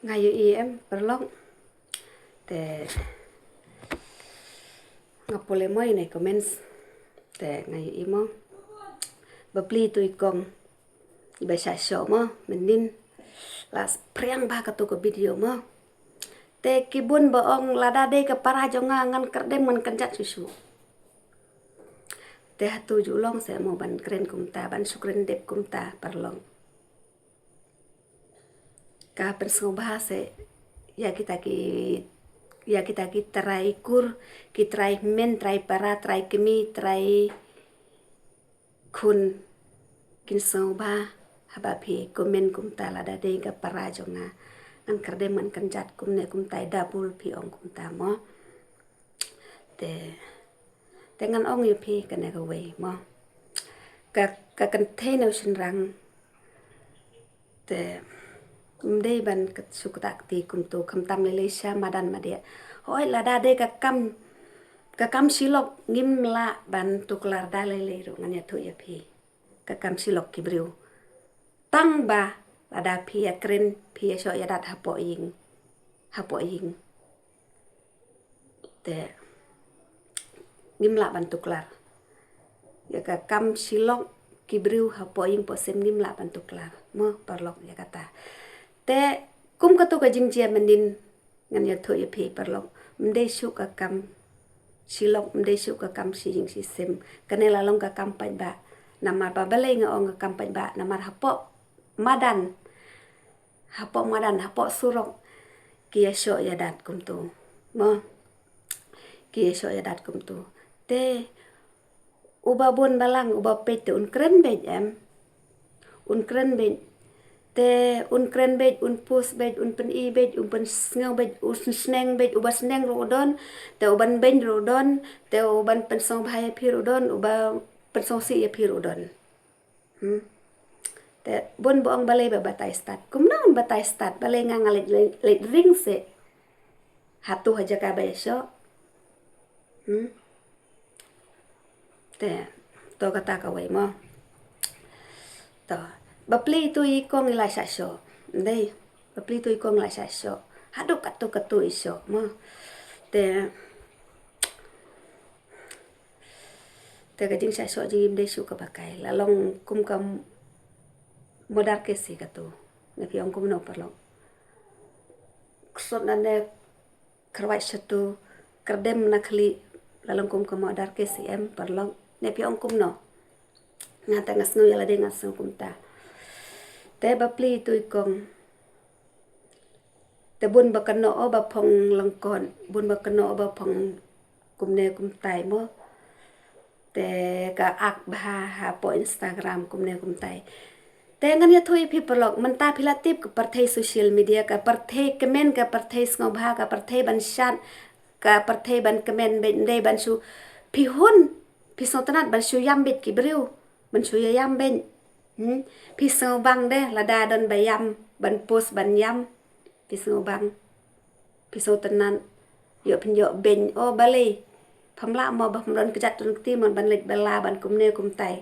Ngayo em perlong te ngapole mo ini comments te ngayo imo bapli tu ikong iba sya mo menin las priang ba katu ko video mo te kibun boong lada de ke para jonga ngan kerdem ngan kenjat susu te hatu julong se mo ban keren kumta ban sukren dep kumta perlong ka perso bahase ya kita ki try kur ki try men try para try kemi try kun kin so ba haba phi komen kum ta la da de ka para jonga an kerde man kan jat kum ne kum tai double phi ong kum ta mo te ngan ong yu phi kan ne ka we mo ka container shin rang te đây ban suk tak ti kum tu kham tam le sha madan ma dia hoi la da de ka kam silok ngim la ban tuklar da le ro nganya thu ya phi ka kam silok kibriu tang ba la da phi ya kren phi ya so ya dat hapo ying te ngim la ban tuklar ya ka kam silok kibriu hapo ying po sem ngim la ban tuklar mo parlok ya kata te kum katu ka jingjia menin ngan ya thu ya phi perlok mde shu ka kam silok mde shu ka kam si jing si sem kanela long ka kam pa ba namar ba bale nga ong ka kam pa ba namar hapo madan hapo surok kia sho ya dat kum tu mo kia sho ya dat kum tu te uba bon balang uba pete un kren bej em un kren bej te un kren bej un pus bej un pen i bej un pen sneng bej un sneng bej uba sneng rodon te uban ben rodon te uban pen song bhai phi rodon uba pen song si ya phi rodon te bon boong balai ba batai start kum naun batai start balai nga ngalit ring se hatu haja ka ba syo te to kata ka wai mo to bapli tu ikong ila sha syo ndai bapli tu ikong la sha syo haduk katu isyo mo te ka jing sha syo jing de shu ka bakai la long kum kam modar ke si katu ne pi ong kum no parlo ksot na ne krawai shatu kerdem na khli la long kum kam modar ke si em parlo ne pi ong kum no ngata ngasnu yala de ngasnu kum ta te bapli tu ikong te bun bakano o ba phong langkon bun bakano o ba phong kumne kum tai mo te ka ak ba ha po Instagram kumne kum tai te ngan ya thui phi pelok menta philatip ka parthei social media ka parthei comment ka parthei ngo bha ka parthei ban shat ka parthei ban comment ben dei ban su phi hun phi sotanat ban su yam bit ki briu ban su yam ben phi so bang de la da don bayam ban post ban yam phi so bang phi so tanan yo phin yo ben o bali phamla mo ba don kjat ton ti mon ban lek bala ban kumne kum tai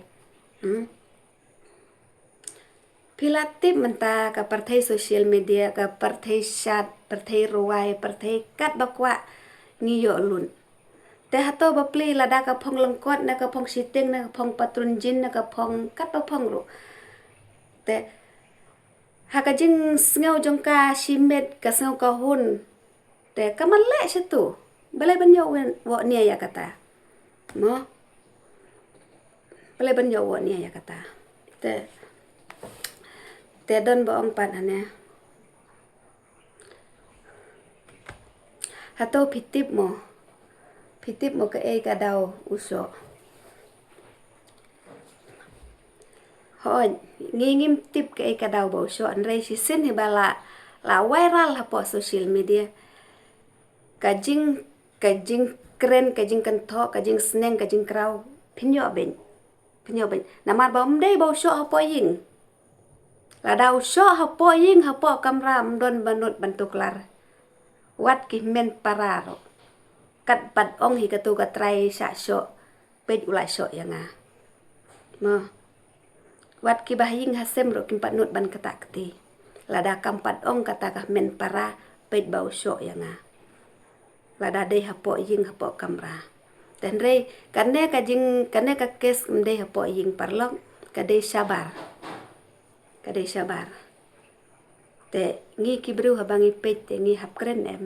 philatip menta ka parthei social media ka parthei chat parthei ruai parthei kat bakwa ngi yo lun te hato bapli lada ka phong langkot na ka phong siteng na ka phong patrun jin na ka phong kat pa phong ro te haka jing sngaw jongka shimet ka sngaw ka hun te kamale situ balai ban yo wo nia ya kata mo balai ban yo wo nia ya kata te don ba ong pan ane hato pitip mo ka ka daw uso hoi ngingim tip ka daw ba uso an rei si sin hibala la viral ha po social media kajing kren kajing kantho kajing sneng kajing kraw pinyo ben namar ba mdei ba uso ha po ying la daw uso ha po ying ha po kamra mdon banut bantuklar wat ki men pararo kat pat ong hi katu ka try sha syo pej ulai syo yanga mo wat ki bahing hasem ro kim pat nut ban kata kti lada kampat ong kata kah men para pet bau syok yang lada dei hapo ying hapo kamra dan rei kane ka kes mdei hapo ying parlong kadei sabar te ngi kibriu habangi pet te ngi hap keren em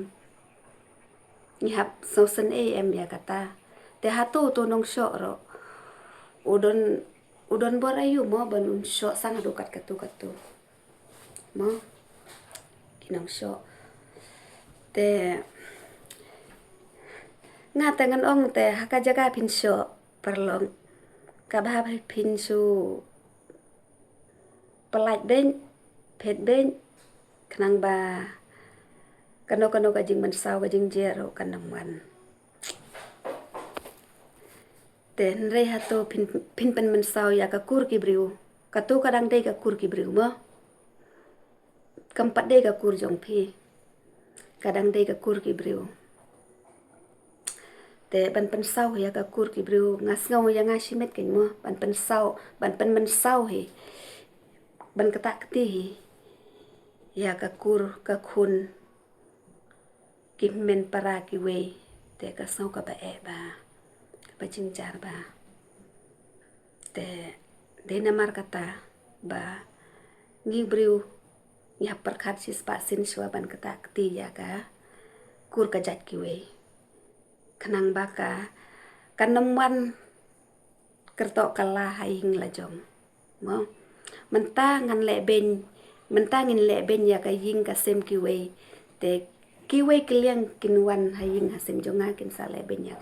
ngi hap sosen em ya kata te hatu tu nong syok ro udon borayu mo banun syok sang dukat katu mo kinong syok te nga tangan ong te haka jaga pin syok perlong kabah pin su pelaj ben pet ben kenang ba kano kajing mensau kajing jero kanang wan ten rei hatu pin pen mensau ya kakur kibriu katu kadang dei kakur kibriu mo kampat dei kakur jong pi kadang dei kakur kibriu te ban pen sau ya kakur kibriu ngas ngau ya ngasimet ken mo ban pen mensau he ban ketak keti he ya kakur kakun kimen para kiwe te kasau ka ba cincar ba te de namar kata ba ngibriu nya perkat sis pasin swaban ketak keti ya ka kur ka jat kiwe kenang baka kaneman kertok kalah haing lajong mo mentangin leben ya ka ying ka sem kiwe te kiwe kiliang kinwan haing hasem jonga kin sa leben ya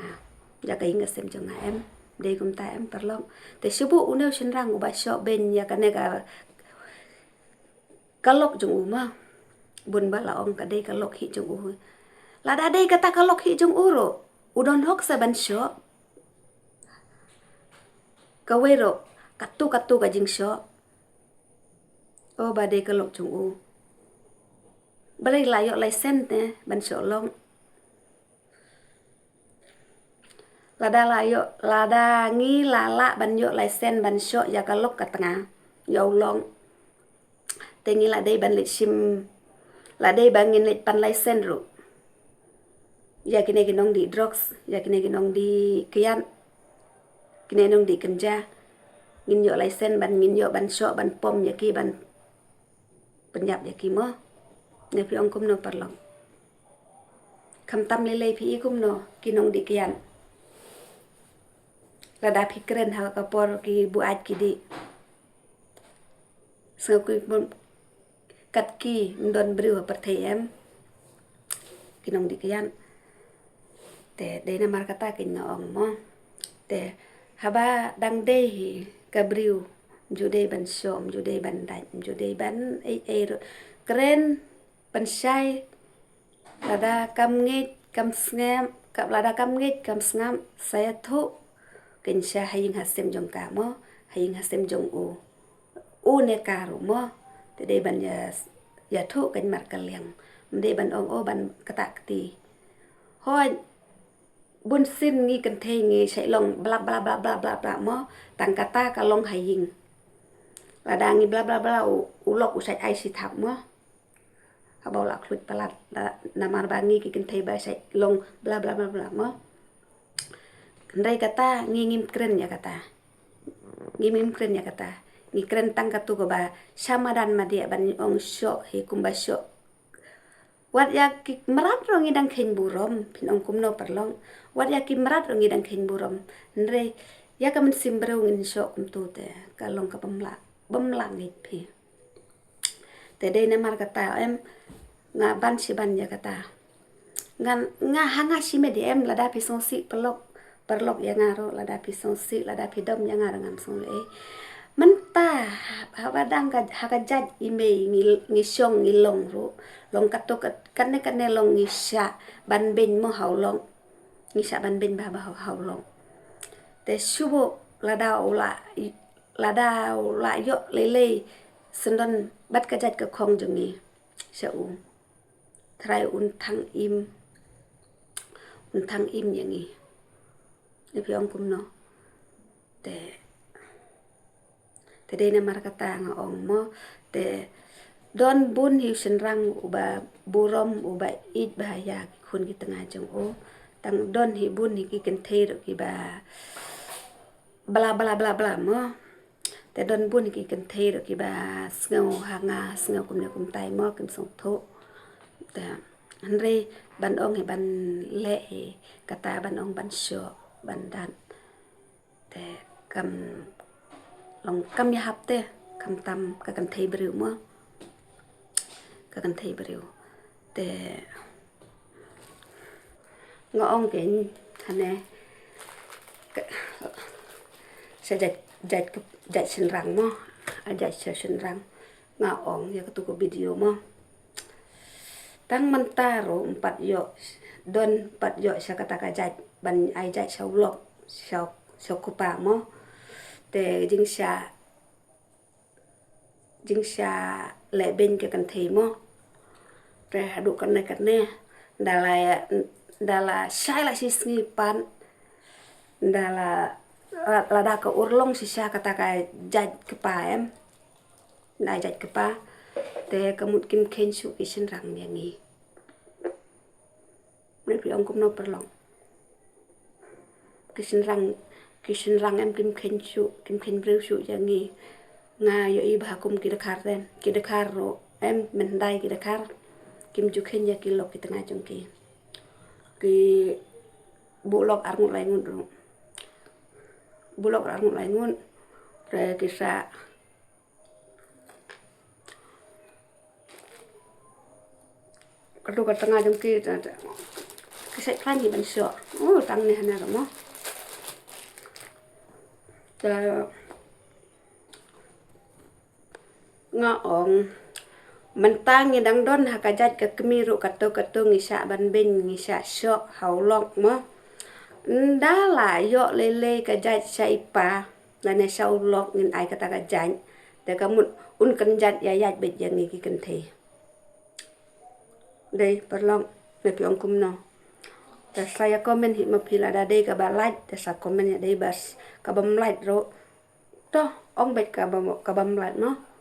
ka ying hasem jonga em dei kum ta em perlong te subu uneu shenrang uba syok ben ya ka nega kalok jong uma bun bala ong ka dei kalok hi jong u lada dei kata kalok hi jong uro udon hok sa ban syok kawero katu ka jing syok o ba dei kalok jong u balai layok lesen te ban syok long lada ngi lala ban yok lesen ban syok ya kalok ka tengah yo long tengi la dei ban le sim la dei bangin le pan lesen ru ya kine ginong di drugs ya kine ginong di kian kine nong di kenja ngin yok lesen ban ngin yok ban syok ban pom ya ki ban penyap ya ki mo ne pi ong kum no parlong kam tam le pi kum no kinong di kian lada pikren ha kapor ki buat ki di so ku kat ki ndon briu per em kinong di kian te de na mar kata kin ong mo te haba dang de hi kabriu jude ban som jude ban dai jude ban keren pensai lada kam ngit kam ngam kap lada kam ngit kam ngam saya thu kensha hayin hasem jong ka mo hayin hasem jong u ne karu mo te de ban ya thu kan mar kaliang de ban ong o ban kata kti hoi bun sin ngi kan the ngi sai long bla bla bla bla bla bla mo tang kata ka long hayin lada ngi bla bla bla u lok u sai ai si thap mo habau lak khlut palat namar bangi ki kan the ba sai long bla bla bla bla mo ndai kata ngim keren ya kata ngim keren ya kata ngi keren tang katu ko ba samadan ma dia ban ong syok he kumba syok wat ya ki merat ro ngi dang khen burom pin ong kum no perlong wat ya ki merat ro ngi dang khen burom ndai ya ka men simbreu ngin syok kum tu te kalong ka bemla ngi pi te de na mar kata em nga ban si ban ya kata nga hanga si me de em lada pi song si perlok ya ngaro lada pi song si lada pi dom ya ngaro ngam song le menta habadang ka hakajat ime ngi syong ngi long ro long kato kanne long ngi sha ban ben mo hau long ngi sha ban ben ba hau long te subo lada yo lele sendon bat kajat ka khong jungi sha trai un thang im yang ngi ne pi ong kum no te de na mar kata nga ong mo te Don bun hiu senrang uba burom uba it bahaya kun ki tengah jong o tang don hi bun hi ki ken the ro ki ba bla bla bla bla mo te don bun hi ki ken the ro ki ba sngo hanga sngo kum ne kum tai mo kum song tho te andre ban ong hi ban le hi kata ban ong ban sho ban dan te kam long kam ya hap te kam tam ka kan thei bru mo ka kan thei bru te ngo ong ke hane sẽ dạy sinh răng mo dạy sẽ sinh răng nga ong ya tu ko video mo tang mantaro 4 yo don 4 yo sa kata ka dạy ban ai dạy sau lok sau kupa mo te jing sha le ben ke kan thei mo te hadu kan ne dala sai la si sni pan dala lada ka urlong si sha kata ka jaj kepa em nai jaj kepa te kamut kim khen su ki sin rang ne ngi ne pi ong kum no perlong ki sin rang em kim khen breu su ya ngi nga yo i ba kum ki de khar ro em men dai ki de khar kim ju khen ya ki lok ki tengah jong ki bulok ar ngut lai ngut ro bulok ar ngut lai ngut re ki sa kadu ka tengah jong ki sai klan ni ban sho tang ne hana ro mo ta nga ong mentang ni dang don ha ka jat ka kemiru ka to ngisa ban ben ngisa sho haulok mo ndala yo lele ka jat sai pa la ne sau lok ngin ai kata ka jan te ka mun un kan jat ya yat bet yang ni ki kan the dei perlong ne pi ong kum no te saya komen hi ma phila da dei ka ba like te sa komen ya dei bas ka bam like ro to ong bet ka bam like no